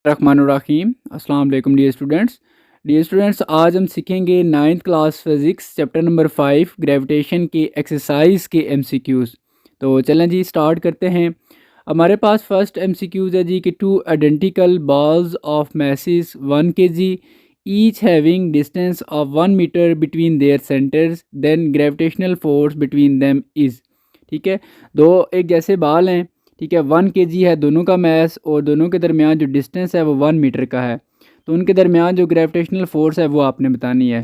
रहमानुर्रहीम। अस्सलाम वालेकुम dear students, आज हम सीखेंगे 9th class physics chapter number 5 gravitation के एक्सरसाइज के एमसीक्यूज़। तो चलें जी स्टार्ट करते हैं। हमारे पास फर्स्ट एमसीक्यूज़ है जी कि two identical balls of masses 1 kg each having distance of 1 metre between their centres then gravitational force between them is. ठीक है, दो एक जैसे बाल हैं, ठीक है, 1 kg है दोनों का मैस और दोनों के दरमियान जो डिस्टेंस है वो 1 मीटर का है। तो उनके दरमियान जो ग्रेविटेशनल फोर्स है वो आपने बतानी है।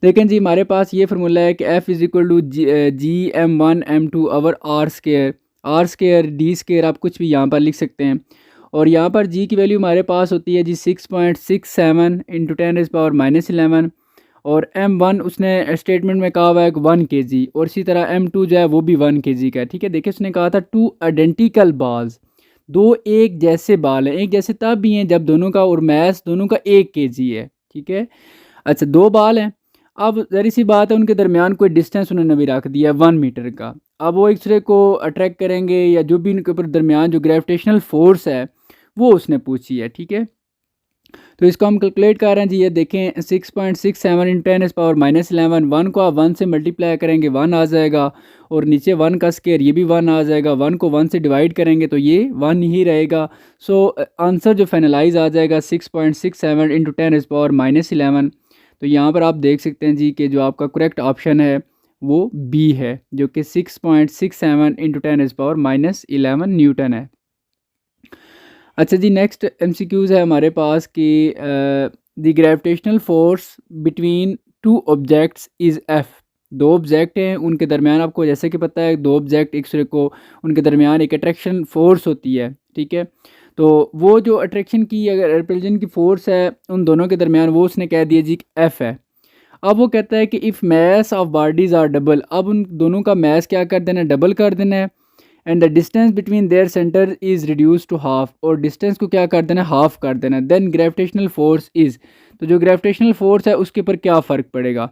देखें जी, हमारे पास ये फार्मूला है कि F is equal to G m1 m2 over R square D square, आप कुछ भी यहाँ पर लिख सकते हैं। और यहाँ पर G की वैल्यू हमारे पास होती है जी 6.67 इंटू 10⁻11। और M1 उसने स्टेटमेंट में कहा हुआ है 1 kg, और इसी तरह M2 जो है वो भी 1 kg का है। ठीक है, देखिए उसने कहा था टू आइडेंटिकल बॉल्स, दो एक जैसे बाल हैं। एक जैसे तब भी हैं जब दोनों का और मैस दोनों का 1 kg है। ठीक है, अच्छा दो बाल हैं, अब जरी सी बात है उनके दरमियान कोई डिस्टेंस उन्होंने भी रख दिया है 1 मीटर का। अब वो एक दूसरे को अट्रैक्ट करेंगे या जो भी उनके ऊपर दरमियान जो ग्रेविटेशनल फोर्स है वो उसने पूछी है। ठीक है, तो इसको हम कैलकुलेट कर रहे हैं जी। ये देखें 6.67 इंटू 10⁻11, 1 को आप 1 से मल्टीप्लाई करेंगे 1 आ जाएगा, और नीचे 1 का स्केयर ये भी 1 आ जाएगा। 1 को 1 से डिवाइड करेंगे तो ये 1 ही रहेगा। सो आंसर जो फाइनलाइज आ जाएगा 6.67 इंटू 10⁻11। तो यहाँ पर आप देख सकते हैं जी कि जो आपका करेक्ट ऑप्शन है वो बी है, जो कि 6.67 इंटू 10⁻11 न्यूटन है। अच्छा जी, नेक्स्ट एमसीक्यूज़ है हमारे पास कि the gravitational force between two objects is F. दो ऑब्जेक्ट हैं, उनके दरमियान आपको जैसे कि पता है दो ऑब्जेक्ट एक दूसरे को उनके दरमियान एक अट्रैक्शन फोर्स होती है। ठीक है, तो वो जो अट्रैक्शन की अगर रिपल्जन की फोर्स है उन दोनों के दरमियान वो उसने कह दिया जी एफ है। अब वो कहता है कि if mass of bodies are double, अब उन दोनों का मैस क्या कर देना है, डबल कर देना है। And the distance between their centre is reduce to half, और डिस्टेंस को क्या कर देना है, हाफ कर देना है। देन ग्रेविटेशनल फोर्स इज़, तो जो ग्रेविटेशनल फोर्स है उसके ऊपर क्या फ़र्क पड़ेगा।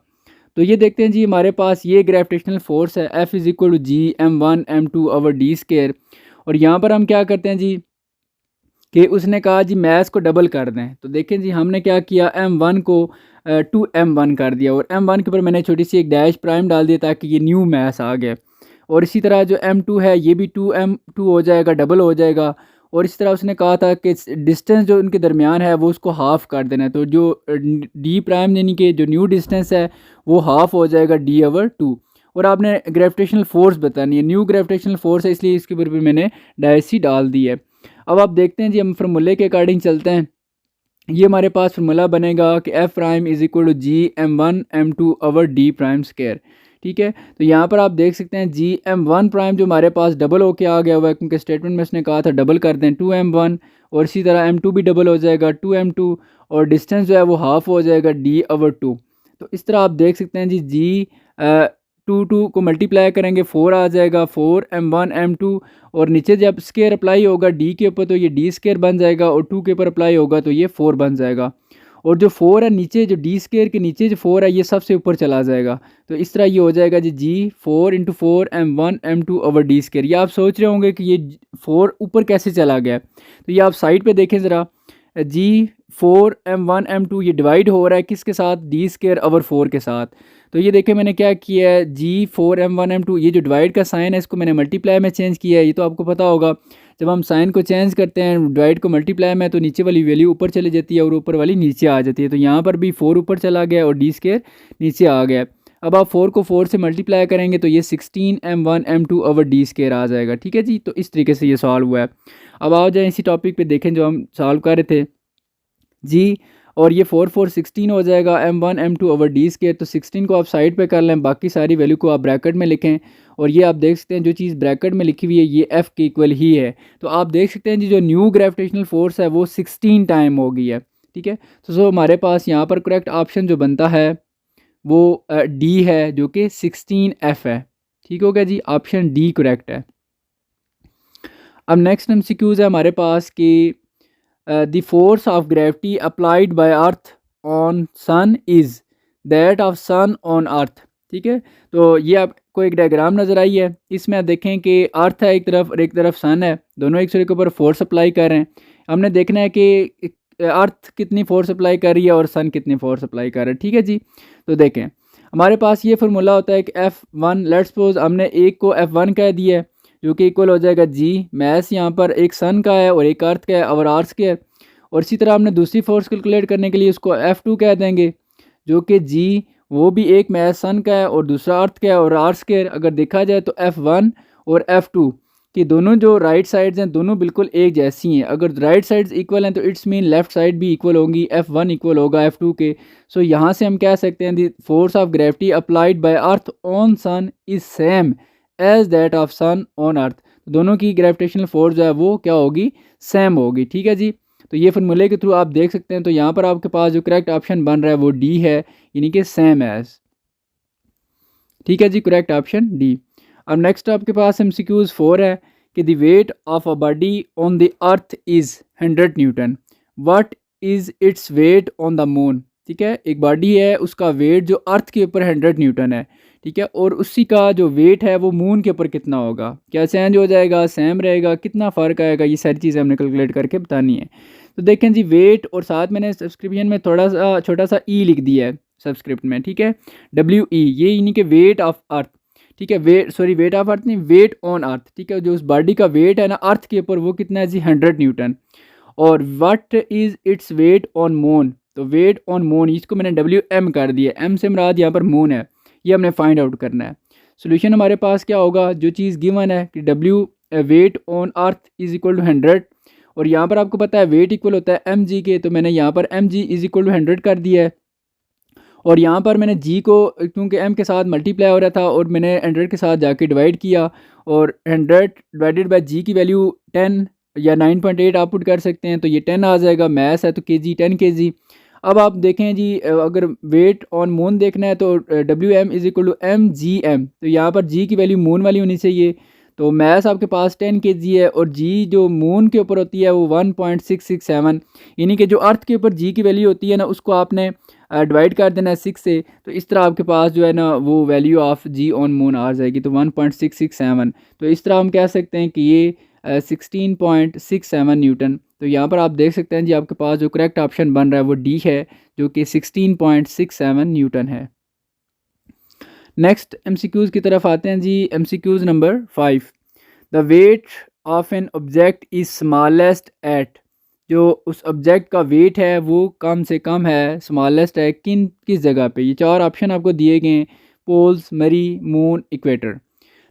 तो ये देखते हैं जी, हमारे पास ये ग्रेविटेशनल फोर्स है F is equal to G m1 m2 over D square. और यहाँ पर हम क्या करते हैं जी कि उसने कहा जी मैस को डबल कर दें। तो देखें जी, हमने क्या किया, M1 को 2m1 कर दिया, और M1 के ऊपर मैंने छोटी सी एक डैश प्राइम डाल दिया ताकि ये न्यू मैस आ गया। और इसी तरह जो M2 है ये भी 2m2 हो जाएगा, डबल हो जाएगा। और इस तरह उसने कहा था कि डिस्टेंस जो उनके दरमियान है वो उसको हाफ़ कर देना है। तो जो डी प्राइम यानी कि जो न्यू डिस्टेंस है वो हाफ़ हो जाएगा d/2। और आपने ग्रेविटेशनल फोर्स बतानी है, न्यू ग्रेविटेशनल फोर्स है इसलिए इसके ऊपर भी मैंने डैश ही डाल दी है। अब आप देखते हैं जी, हम फार्मूले के अकॉर्डिंग चलते हैं। ये हमारे पास फार्मूला बनेगा कि F prime is equal to G m1 m2 over D prime square. ठीक है, तो यहाँ पर आप देख सकते हैं Gm1 प्राइम जो हमारे पास डबल होके आ गया हुआ है, क्योंकि स्टेटमेंट में उसने कहा था डबल कर दें 2m1, और इसी तरह m2 भी डबल हो जाएगा 2m2, और डिस्टेंस जो है वो हाफ हो जाएगा d/2। तो इस तरह आप देख सकते हैं जी, G 2 को मल्टीप्लाई करेंगे 4 आ जाएगा, 4m1 m2, और नीचे जब स्केयर अप्लाई होगा डी के ऊपर तो ये डी स्केयर बन जाएगा, और 2 के ऊपर अप्लाई होगा तो ये 4 बन जाएगा। और जो 4 है नीचे, जो डी स्केयर के नीचे जो 4 है ये सबसे ऊपर चला जाएगा। तो इस तरह ये हो जाएगा जी G4 × 4m1 m2 over D square. ये आप सोच रहे होंगे कि ये 4 ऊपर कैसे चला गया, तो ये आप साइड पे देखें ज़रा। G4m1 m2 ये डिवाइड हो रहा है किसके साथ, डी स्केयर ओवर 4 के साथ। तो ये देखें मैंने क्या किया है, G4m1 m2 ये जो डिवाइड का साइन है इसको मैंने मल्टीप्लाई में चेंज किया है। ये तो आपको पता होगा, जब हम साइन को चेंज करते हैं डिवाइड को मल्टीप्लाई में तो नीचे वाली वैल्यू ऊपर चली जाती है और ऊपर वाली नीचे आ जाती है। तो यहाँ पर भी 4 ऊपर चला गया और डी स्केयर नीचे आ गया। अब आप 4 को 4 से मल्टीप्लाई करेंगे तो ये 16m1 m2 over D square आ जाएगा। ठीक है जी, तो इस तरीके से ये सॉल्व हुआ है। अब आओ जाए इसी टॉपिक पे देखें जो हम सॉल्व कर रहे थे जी। और ये 4 16 हो जाएगा m1 m2 over D square. तो 16 को आप साइड पे कर लें, बाकी सारी वैल्यू को आप ब्रैकेट में लिखें। और ये आप देख सकते हैं जो चीज़ ब्रैकेट में लिखी हुई है ये F के इक्वल ही है। तो आप देख सकते हैं जी, जो न्यू ग्रेविटेशनल फोर्स है वो 16 टाइम हो गई है। ठीक है, तो हमारे पास यहाँ पर करेक्ट ऑप्शन जो बनता है वो डी है, जो कि 16F है। ठीक हो गया जी, ऑप्शन डी करेक्ट है। अब नेक्स्ट एमसीक्यूज़ है हमारे पास कि the force of gravity applied by earth on sun is that of sun on earth. ठीक है, तो ये आपको एक डायग्राम नज़र आई है, इसमें आप देखें कि अर्थ है एक तरफ और एक तरफ सन है, दोनों एक दूसरे के ऊपर फोर्स अप्लाई कर रहे हैं। हमने देखना है कि अर्थ कितनी फोर्स अप्लाई कर रही है और सन कितनी फोर्स अप्लाई कर रहा है। ठीक है जी। तो देखें हमारे पास ये फार्मूला होता है कि F1, लेट्स सपोज हमने एक को F1 कह दिया है जो कि इक्वल हो जाएगा जी, मैस यहाँ पर एक सन का है और एक अर्थ का है और आर स्क्वायर। और इसी तरह हमने दूसरी फोर्स कैलकुलेट करने के लिए उसको F2 कह देंगे जो कि जी वो भी एक मैस सन का है और दूसरा अर्थ का है और आर स्क्वायर। अगर देखा जाए तो F1 और F2 कि दोनों जो राइट साइड्स हैं दोनों बिल्कुल एक जैसी हैं। अगर राइट साइड्स इक्वल हैं तो इट्स मीन लेफ्ट साइड भी इक्वल होंगी, F1 इक्वल होगा F2 के। सो यहाँ से हम कह सकते हैं the force of gravity applied by earth on sun is same as that of sun on earth. दोनों की ग्रेविटेशनल फोर्स जो है वो क्या होगी, सेम होगी। ठीक है जी। तो ये फार्मूले के थ्रू आप देख सकते हैं। तो यहाँ पर आपके पास जो करेक्ट ऑप्शन बन रहा है वो डी है, यानी कि सेम एज। ठीक है जी, करेक्ट ऑप्शन डी। अब नेक्स्ट आपके पास MCQs 4 है कि the weight of a body on the earth is 100 newton, what is its weight on the moon. ठीक है, एक बॉडी है उसका वेट जो अर्थ के ऊपर 100 न्यूटन है। ठीक है, और उसी का जो वेट है वो मून के ऊपर कितना होगा, क्या चेंज हो जाएगा, सेम रहेगा, कितना फ़र्क आएगा, ये सारी चीज़ें हमने कैलकुलेट करके बतानी है। तो देखें जी वेट और साथ मैंने सब्सक्रिप्शन में थोड़ा सा छोटा सा ई लिख दिया है सब्सक्रिप्ट में। ठीक है, WE ये यानी कि वेट ऑफ अर्थ। ठीक है, वेट ऑफ अर्थ नहीं, वेट ऑन अर्थ। ठीक है, जो उस बॉडी का वेट है ना अर्थ के ऊपर वो कितना है जी 100 न्यूटन। और what is its weight on moon, तो वेट ऑन मून इसको मैंने WM कर दिया, M से मुराद यहाँ पर मून है, ये हमने फाइंड आउट करना है। सोल्यूशन हमारे पास क्या होगा, जो चीज़ गिवन है कि weight on earth is equal to 100 और यहाँ पर आपको पता है वेट इक्वल होता है mg के, तो मैंने यहाँ पर mg इज़ इक्वल टू 100 कर दिया है। और यहाँ पर मैंने जी को क्योंकि m के साथ मल्टीप्लाई हो रहा था और मैंने 100 के साथ जाके डिवाइड किया और 100 डिवाइडेड बाय जी की वैल्यू 10 या 9.8 आप पुट कर सकते हैं, तो ये 10 आ जाएगा। मैथ्स है तो केजी 10 kg। अब आप देखें जी अगर वेट ऑन मून देखना है तो WM is equal to MGM, तो यहाँ पर जी की वैल्यू मून वाली होनी चाहिए। तो मैथ्स आपके पास 10 kg है और जी जो मून के ऊपर होती है वो 1.667, यानी कि जो अर्थ के ऊपर जी की वैल्यू होती है ना उसको आपने डिवाइड कर देना है 6 से, तो इस तरह आपके पास जो है ना वो value of G on moon आ जाएगी, तो 1.667। तो इस तरह हम कह सकते हैं कि ये 16.67 न्यूटन। तो यहाँ पर आप देख सकते हैं जी आपके पास जो करेक्ट ऑप्शन बन रहा है वो डी है जो कि 16.67 न्यूटन है। नेक्स्ट MCQs की तरफ आते हैं जी। MCQs number 5, the weight of an object is smallest at, जो उस ऑब्जेक्ट का वेट है वो कम से कम है, स्मॉलेस्ट है किस जगह पे। ये 4 ऑप्शन आपको दिए गए हैं, पोल्स, मरी, मून, इक्वेटर।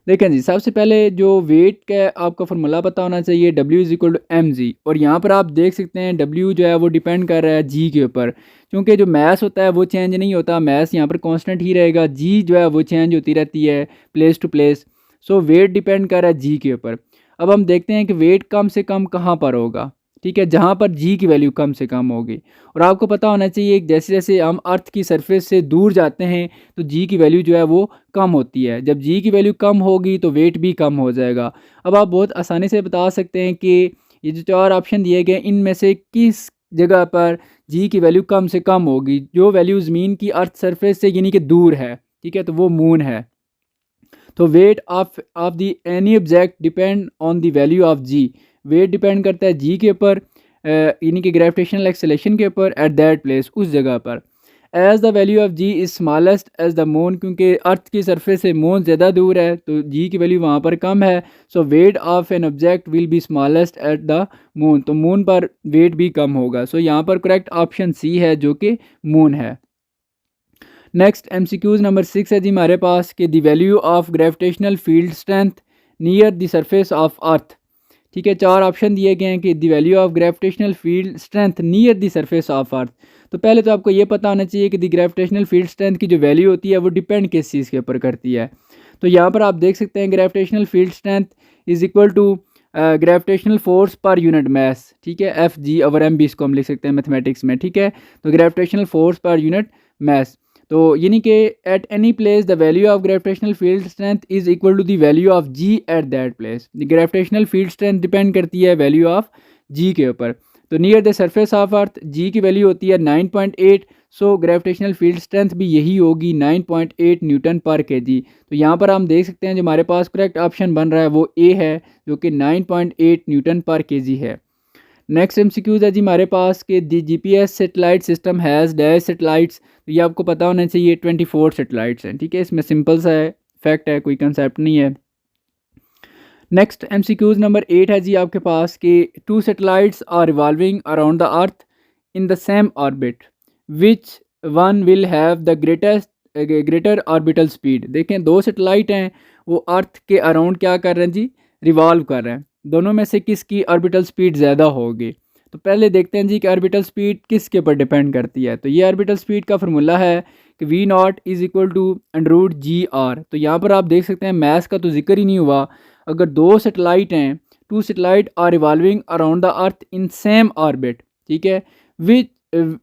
देखें जी सबसे पहले जो वेट का आपका फार्मूला पता होना चाहिए, W is equal to mg। और यहाँ पर आप देख सकते हैं W जो है वो डिपेंड कर रहा है G के ऊपर, क्योंकि जो मैस होता है वो चेंज नहीं होता, मैस यहाँ पर कांस्टेंट ही रहेगा। G जो है वो चेंज होती रहती है place to place. So weight depend कर रहा है G के ऊपर। अब हम देखते हैं कि वेट कम से कम कहाँ पर होगा। ठीक है, जहाँ पर जी की वैल्यू कम से कम होगी। और आपको पता होना चाहिए जैसे जैसे हम अर्थ की सरफेस से दूर जाते हैं तो जी की वैल्यू जो है वो कम होती है। जब जी की वैल्यू कम होगी तो वेट भी कम हो जाएगा। अब आप बहुत आसानी से बता सकते हैं कि ये जो 4 ऑप्शन दिए गए इनमें से किस जगह पर जी की वैल्यू कम से कम होगी। जो वैल्यू ज़मीन की अर्थ सरफेस से यानी कि दूर है, ठीक है, तो वो मून है। तो weight of the any object depend on the value of G, weight depend करता है जी के ऊपर यानी कि ग्रेविटेशनल एक्सेलेरेशन के ऊपर एट दैट प्लेस, उस जगह पर। As the value of g is smallest as the moon, क्योंकि अर्थ की सरफेस से मून ज़्यादा दूर है तो जी की वैल्यू वहाँ पर कम है। So weight of an object will be smallest at the moon, तो मून पर वेट भी कम होगा। सो यहाँ पर करेक्ट ऑप्शन सी है जो कि मून है। नेक्स्ट MCQs नंबर 6 है जी हमारे पास कि the value of gravitational field strength near the surface of अर्थ। ठीक है, 4 ऑप्शन दिए गए हैं कि the value of gravitational field strength near the surface of अर्थ। तो पहले तो आपको ये पता होना चाहिए कि द ग्रेविटेशनल फील्ड स्ट्रेंथ की जो वैल्यू होती है वो डिपेंड किस चीज़ के ऊपर करती है। तो यहाँ पर आप देख सकते हैं gravitational field strength is equal to gravitational force per unit mass. ठीक है, FG और MB इसको हम लिख सकते हैं मैथमेटिक्स में। ठीक है, तो gravitational force per unit mass, तो यानी कि at any place the value of gravitational field strength is equal to the value of G at that place. The gravitational field strength depend करती है वैल्यू ऑफ जी के ऊपर। तो near the surface of earth G की value होती है 9.8, so gravitational field strength भी यही होगी 9.8 न्यूटन पर kg। तो यहाँ पर हम देख सकते हैं जो हमारे पास करेक्ट ऑप्शन बन रहा है वो ए है जो कि 9.8 न्यूटन पर kg है। नेक्स्ट एमसीक्यूज है जी हमारे पास कि the GPS satellite system has dash satellites. तो ये आपको पता होना चाहिए 24 सेटेलाइट्स हैं, ठीक है। इसमें सिंपल सा है, फैक्ट है, कोई कंसेप्ट नहीं है। नेक्स्ट एमसीक्यूज नंबर 8 है जी आपके पास कि two satellites are revolving around the earth in the same orbit, which one will have the greater orbital speed. देखें दो सेटेलाइट हैं, वो अर्थ के अराउंड क्या कर रहे हैं जी, रिवॉल्व कर रहे हैं। दोनों में से किसकी ऑर्बिटल स्पीड ज़्यादा होगी। तो पहले देखते हैं जी कि ऑर्बिटल स्पीड किसके ऊपर डिपेंड करती है। तो ये ऑर्बिटल स्पीड का फार्मूला है कि v naught is equal to under g R. तो यहाँ पर आप देख सकते हैं मैथ्स का तो जिक्र ही नहीं हुआ। अगर दो सेटेलाइट हैं, two satellite are revolving around the earth in same orbit, ठीक है, which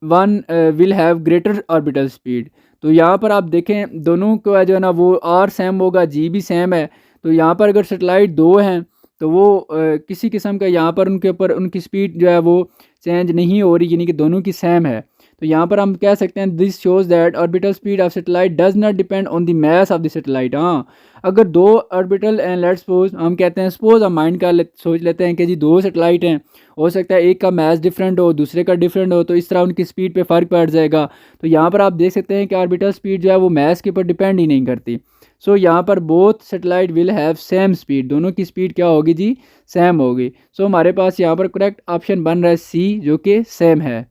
one will have greater orbital speed. तो यहाँ पर आप देखें दोनों का जो है ना वो आर सेम होगा, जी भी सेम है। तो यहाँ पर अगर सेटेलाइट दो हैं तो वो किसी किस्म का यहाँ पर उनके ऊपर उनकी स्पीड जो है वो चेंज नहीं हो रही, यानी कि दोनों की सेम है। तो यहाँ पर हम कह सकते हैं this shows that orbital speed of satellite does not depend on the mass of the satellite. हाँ, अगर दो ऑर्बिटल एंड लेट्स सपोज हम कहते हैं, सपोज हम माइंड का सोच लेते हैं कि जी दो सेटेलाइट हैं, हो सकता है एक का मास डिफरेंट हो, दूसरे का डिफरेंट हो, तो इस तरह उनकी स्पीड पे फ़र्क पड़ जाएगा। तो यहाँ पर आप देख सकते हैं कि ऑर्बिटल स्पीड जो है वो मास के ऊपर डिपेंड ही नहीं करती। सो यहाँ पर both satellite will have same speed, दोनों की स्पीड क्या होगी जी, सेम होगी। सो हमारे पास यहाँ पर करेक्ट ऑप्शन बन रहा है सी, जो कि सेम है।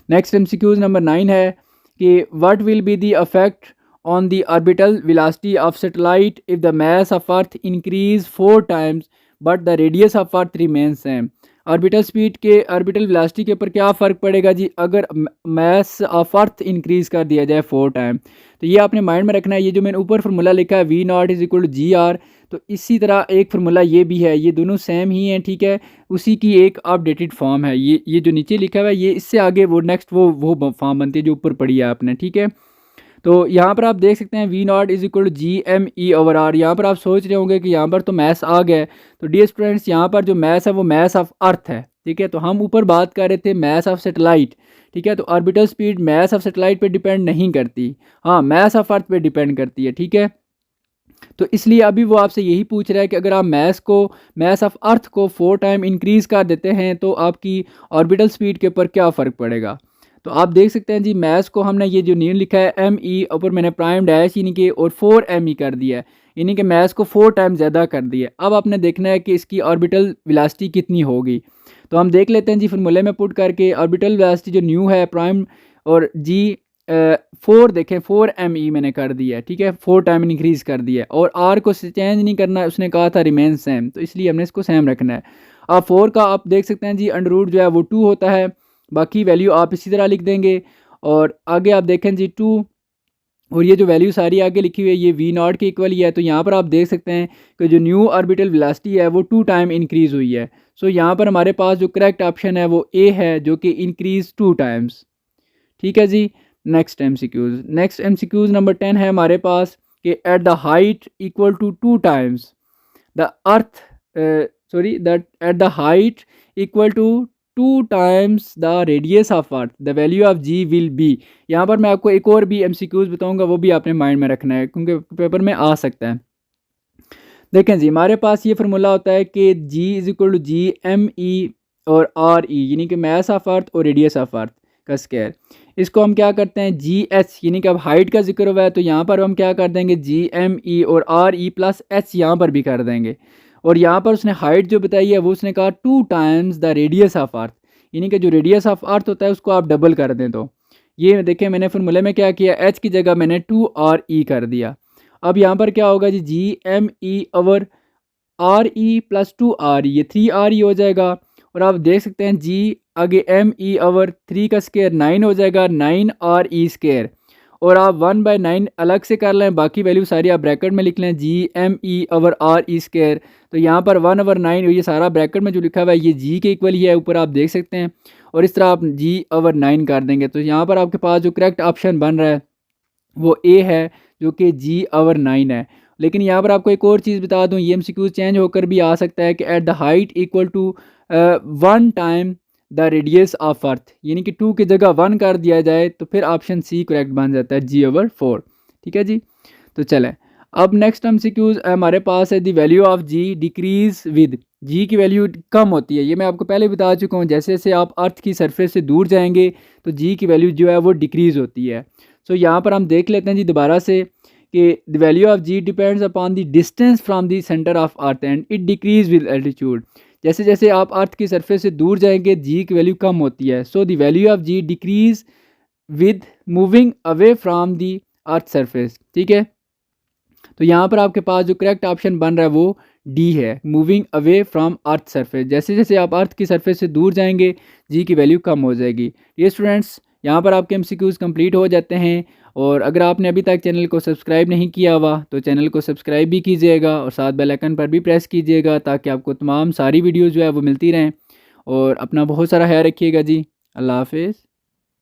नेक्स्ट एमसीक्यूज नंबर 9 है कि what will be the affect on the orbital velocity of satellite if the mass of earth increase 4 times but the radius of earth remain same. Orbital speed के orbital velocity के ऊपर क्या फ़र्क पड़ेगा जी अगर mass of earth increase कर दिया जाए 4 टाइम। तो ये आपने माइंड में रखना है। ये जो मैंने ऊपर फार्मूला लिखा है v naught is equal to g R, तो इसी तरह एक फार्मूला ये भी है, ये दोनों सेम ही हैं, ठीक है। उसी की एक अपडेटेड फॉर्म है। ये जो नीचे लिखा हुआ है ये इससे आगे वो नेक्स्ट वो फॉर्म बनती है जो ऊपर पड़ी है आपने, ठीक है। तो यहाँ पर आप देख सकते हैं v naught is equal to G M E over R. यहाँ पर आप सोच रहे होंगे कि यहाँ पर तो मैथ्स आ गया है। तो डियर स्टूडेंट्स यहाँ पर जो मैथ्स है वो मैथ्स ऑफ अर्थ है, ठीक है। तो हम ऊपर बात कर रहे थे मैथ्स ऑफ सेटेलाइट, ठीक है। तो orbital speed maths of satellite पे डिपेंड नहीं करती, हाँ मैथ्स ऑफ अर्थ पे डिपेंड करती है, ठीक है। तो इसलिए अभी वो आपसे यही पूछ रहा है कि अगर आप मैथ्स ऑफ अर्थ को 4 टाइम इंक्रीज़ कर देते हैं तो आपकी ऑर्बिटल स्पीड के ऊपर क्या फ़र्क पड़ेगा। तो आप देख सकते हैं जी मैथ्स को हमने ये जो नील लिखा है एम ई ऊपर मैंने प्राइम डैश यानी कि और 4 एम ई कर दिया है, यानी कि मैथ्स को 4 टाइम ज़्यादा कर दिया। अब आपने देखना है कि इसकी ऑर्बिटल वेलोसिटी कितनी होगी। तो हम देख लेते हैं जी फार्मूले में पुट करके ऑर्बिटल वेलोसिटी जो न्यू है प्राइम और जी 4 देखें 4 एम ई मैंने कर दिया है, ठीक है, 4 टाइम इंक्रीज़ कर दिया है। और आर को चेंज नहीं करना है, उसने कहा था रिमेन सेम, तो इसलिए हमने इसको सेम रखना है। अब 4 का आप देख सकते हैं जी अंडर रूट जो है वो 2 होता है, बाकी वैल्यू आप इसी तरह लिख देंगे। और आगे आप देखें जी 2 और ये जो वैल्यू सारी आगे लिखी हुई है ये वी नॉट के इक्वल ही है। तो यहाँ पर आप देख सकते हैं कि जो न्यू ऑर्बिटल वेलोसिटी है वो 2 टाइम इंक्रीज़ हुई है। सो यहाँ पर हमारे पास जो करेक्ट ऑप्शन है वो ए है, जो कि इंक्रीज़ 2 टाइम्स, ठीक है जी। नेक्स्ट एमसीक्यूज नंबर 10 है हमारे पास कि at the height equal to 2 times the earth that at the height equal to 2 times the radius of earth the value of g will be. यहाँ पर मैं आपको एक और भी एमसीक्यूज बताऊंगा, वो भी आपने माइंड में रखना है क्योंकि पेपर में आ सकता है। देखें जी हमारे पास ये फार्मूला होता है कि G is equal to G M E और आर ई, यानी कि मास ऑफ अर्थ और रेडियस ऑफ अर्थ का स्क्वायर। इसको हम क्या करते हैं जी एच, यानी कि अब हाइट का जिक्र हुआ है तो यहाँ पर हम क्या कर देंगे जी एम ई और आर ई प्लस एच यहाँ पर भी कर देंगे। और यहाँ पर उसने हाइट जो बताई है वो उसने कहा 2 times the radius of earth, यानी कि जो रेडियस ऑफ अर्थ होता है उसको आप डबल कर दें। तो ये देखें मैंने फार्मूले में क्या किया, एच की जगह मैंने 2 आर ई कर दिया। अब यहाँ पर क्या होगा G M E over R E plus 2 R E, ये 3 आर ई हो जाएगा। और आप देख सकते हैं जी आगे एम ई ओवर 3 का स्केयर 9 हो जाएगा, 9 आर ई स्केयर। और आप 1/9 अलग से कर लें, बाकी वैल्यू सारी आप ब्रैकेट में लिख लें G M E over R E square. तो यहाँ पर 1/9 ये सारा ब्रैकेट में जो लिखा हुआ है ये जी के इक्वल ही है, ऊपर आप देख सकते हैं। और इस तरह आप जी/9 कर देंगे। तो यहाँ पर आपके पास जो करेक्ट ऑप्शन बन रहा है वो ए है, जो कि जी/9 है। लेकिन यहाँ पर आपको एक और चीज़ बता दूँ, ये एमसीक्यू चेंज होकर भी आ सकता है कि at the height equal to 1 time the radius of earth, यानी कि 2 की जगह 1 कर दिया जाए तो फिर ऑप्शन सी करेक्ट बन जाता है जी/4, ठीक है जी। तो चलें अब नेक्स्ट एमसीक्यूज हमारे पास है the value of ji decrease with, G की वैल्यू कम होती है। ये मैं आपको पहले बता चुका हूँ, जैसे जैसे आप अर्थ की सरफेस से दूर जाएंगे तो जी की वैल्यू जो है वो डिक्रीज़ होती है। सो यहाँ पर हम देख लेते हैं जी दोबारा से कि the value of g depends upon the distance from the centre of earth and it decreases with altitude. जैसे जैसे आप अर्थ की सरफेस से दूर जाएंगे जी की वैल्यू कम होती है। So the value of ji decrease with moving away from the earth surface. ठीक है, तो यहाँ पर आपके पास जो करेक्ट ऑप्शन बन रहा है वो डी है, moving away from earth surface. जैसे जैसे आप अर्थ की सरफेस से दूर जाएंगे जी की वैल्यू कम हो जाएगी। ये स्टूडेंट्स यहाँ पर आपके एमसीक्यूज कंप्लीट हो जाते हैं। और अगर आपने अभी तक चैनल को सब्सक्राइब नहीं किया हुआ तो चैनल को सब्सक्राइब भी कीजिएगा और साथ बेल आइकन पर भी प्रेस कीजिएगा ताकि आपको तमाम सारी वीडियोज़ जो है वो मिलती रहें। और अपना बहुत सारा ख्याल रखिएगा जी। अल्लाह हाफिज़।